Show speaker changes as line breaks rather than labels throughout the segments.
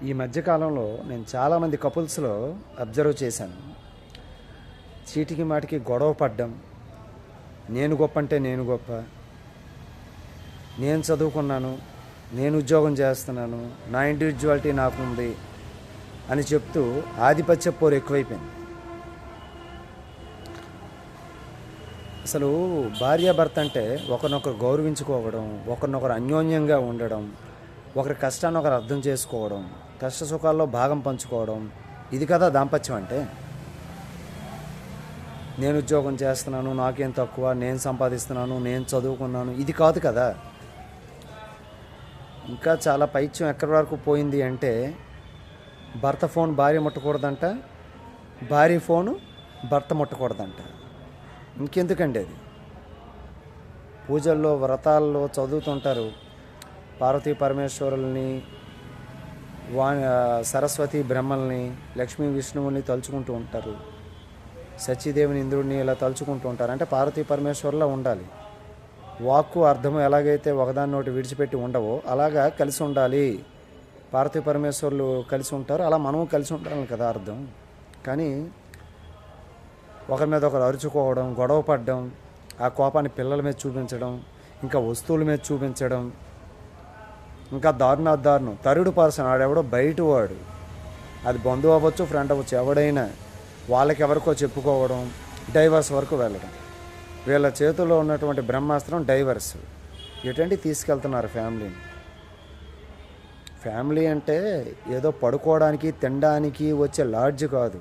ఈ మధ్యకాలంలో నేను చాలామంది కపుల్స్లో అబ్జర్వ్ చేశాను. చీటికి మాటికి గొడవ పడ్డం, నేను గొప్ప అంటే నేను గొప్ప, నేను చదువుకున్నాను, నేను ఉద్యోగం చేస్తున్నాను, నా ఇండివిజువాలిటీ నాకుంది అని చెప్తూ ఆధిపత్య పోరు ఎక్కువైపోయింది. అసలు భార్యాభర్త అంటే ఒకరినొకరు గౌరవించుకోవడం, ఒకరినొకరు అన్యోన్యంగా ఉండడం, ఒకరి కష్టాన్ని ఒకరు అర్థం చేసుకోవడం, కష్ట సుఖాల్లో భాగం పంచుకోవడం, ఇది కదా దాంపత్యం అంటే. నేను ఉద్యోగం చేస్తున్నాను, నాకేం తక్కువ, నేను సంపాదిస్తున్నాను, నేను చదువుకున్నాను, ఇది కాదు కదా. ఇంకా చాలా పైత్యం ఎక్కడి వరకు పోయింది అంటే, భర్త ఫోన్ భార్య ముట్టకూడదంట, భార్య ఫోను భర్త ముట్టకూడదంట. ఇంకెందుకండి అది? పూజల్లో వ్రతాల్లో చదువుతుంటారు, పార్వతీ పరమేశ్వరుల్ని, సరస్వతి బ్రహ్మల్ని, లక్ష్మీ విష్ణువుని తలుచుకుంటూ ఉంటారు, సతీదేవిని ఇంద్రుడిని ఇలా తలుచుకుంటూ ఉంటారు. అంటే పార్వతీ పరమేశ్వరులా ఉండాలి. వాక్కు అర్థము ఎలాగైతే ఒకదాని నోటి విడిచిపెట్టి ఉండవో అలాగా కలిసి ఉండాలి. పార్వతీ పరమేశ్వరులు కలిసి ఉంటారు, అలా మనము కలిసి ఉండాలి కదా అర్థం. కానీ ఒకరి మీద ఒకరు అరుచుకోవడం, గొడవ పడడం, ఆ కోపాన్ని పిల్లల మీద చూపించడం, ఇంకా వస్తువుల మీద చూపించడం, ఇంకా దారుణం థర్డ్ పర్సన్ ఆడెవడో బయట వాడు, అది బంధువు అవ్వచ్చు, ఫ్రెండ్ అవ్వచ్చు, ఎవడైనా వాళ్ళకి ఎవరికో చెప్పుకోవడం, డైవర్స్ వరకు వెళ్ళడం. వీళ్ళ చేతుల్లో ఉన్నటువంటి బ్రహ్మాస్త్రం డైవర్స్. ఎటువంటి తీసుకెళ్తున్నారు ఫ్యామిలీని. ఫ్యామిలీ అంటే ఏదో పడుకోవడానికి తినడానికి వచ్చే లాడ్జ్ కాదు.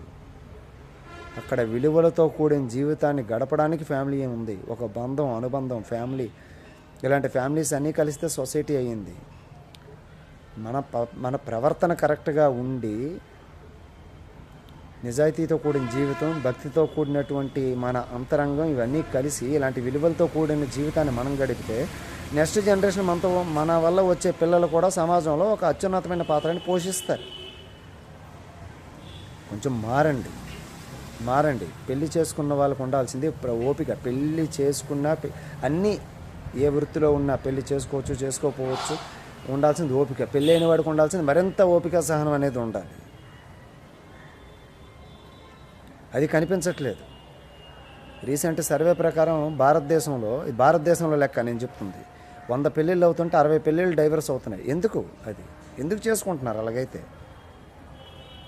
అక్కడ విలువలతో కూడిన జీవితాన్ని గడపడానికి ఫ్యామిలీ ఉంది. ఒక బంధం, అనుబంధం, ఫ్యామిలీ. ఇలాంటి ఫ్యామిలీస్ అన్నీ కలిస్తే సొసైటీ అయ్యింది. మన ప్రవర్తన కరెక్ట్గా ఉండి, నిజాయితీతో కూడిన జీవితం, భక్తితో కూడినటువంటి మన అంతరంగం, ఇవన్నీ కలిసి ఇలాంటి విలువలతో కూడిన జీవితాన్ని మనం గడిపితే నెక్స్ట్ జనరేషన్ మన వల్ల వచ్చే పిల్లలు కూడా సమాజంలో ఒక అత్యున్నతమైన పాత్రని పోషిస్తారు. కొంచెం మారండి. పెళ్లి చేసుకున్న వాళ్ళకు ఉండాల్సింది ఓపిక. పెళ్ళి చేసుకున్న అన్నీ, ఏ వృత్తిలో ఉన్నా పెళ్లి చేసుకోవచ్చు, చేసుకోకపోవచ్చు, ఉండాల్సింది ఓపిక. పెళ్ళి అయిన వాడికి ఉండాల్సింది మరింత ఓపిక, సహనం అనేది ఉండాలి. అది కనిపించట్లేదు. రీసెంట్ సర్వే ప్రకారం భారతదేశంలో లెక్క నేను చెప్తుంది, 100 పెళ్ళిళ్ళు అవుతుంటే 60 పెళ్ళిళ్ళు డైవర్స్ అవుతున్నాయి. ఎందుకు చేసుకుంటున్నారు? అలాగైతే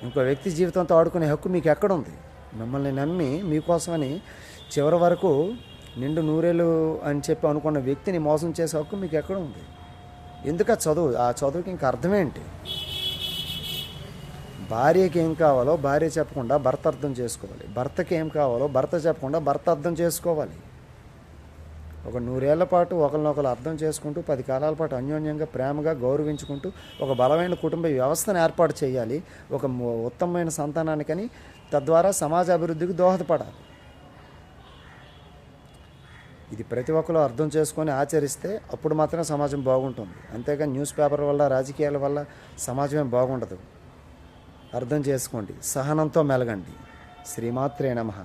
ఇంకో వ్యక్తి జీవితంతో ఆడుకునే హక్కు మీకు ఎక్కడుంది? మిమ్మల్ని నమ్మి మీకోసమని చివరి వరకు నిండు నూరేళ్ళు అని చెప్పి అనుకున్న వ్యక్తిని మోసం చేసే హక్కు మీకు ఎక్కడ ఉంది? ఎందుకు ఆ చదువుకి ఇంకా అర్థమేంటి? భార్యకి ఏం కావాలో భార్య చెప్పకుండా భర్త అర్థం చేసుకోవాలి. భర్తకి ఏం కావాలో భర్త చెప్పకుండా భర్త అర్థం చేసుకోవాలి. ఒక 100 ఏళ్ల పాటు ఒకరినొకరు అర్థం చేసుకుంటూ, 10 కాలాల పాటు అన్యోన్యంగా ప్రేమగా గౌరవించుకుంటూ ఒక బలమైన కుటుంబ వ్యవస్థను ఏర్పాటు చేయాలి. ఒక ఉత్తమమైన సంతానానికని, తద్వారా సమాజ అభివృద్ధికి దోహదపడాలి. ఇది ప్రతి ఒక్కరు అర్థం చేసుకొని ఆచరిస్తే అప్పుడు మాత్రమే సమాజం బాగుంటుంది. అంతేగాని న్యూస్ పేపర్ వల్ల, రాజకీయాల వల్ల సమాజమే బాగుండదు. అర్థం చేసుకోండి, సహనంతో మెలగండి. శ్రీమాత్రే నమః.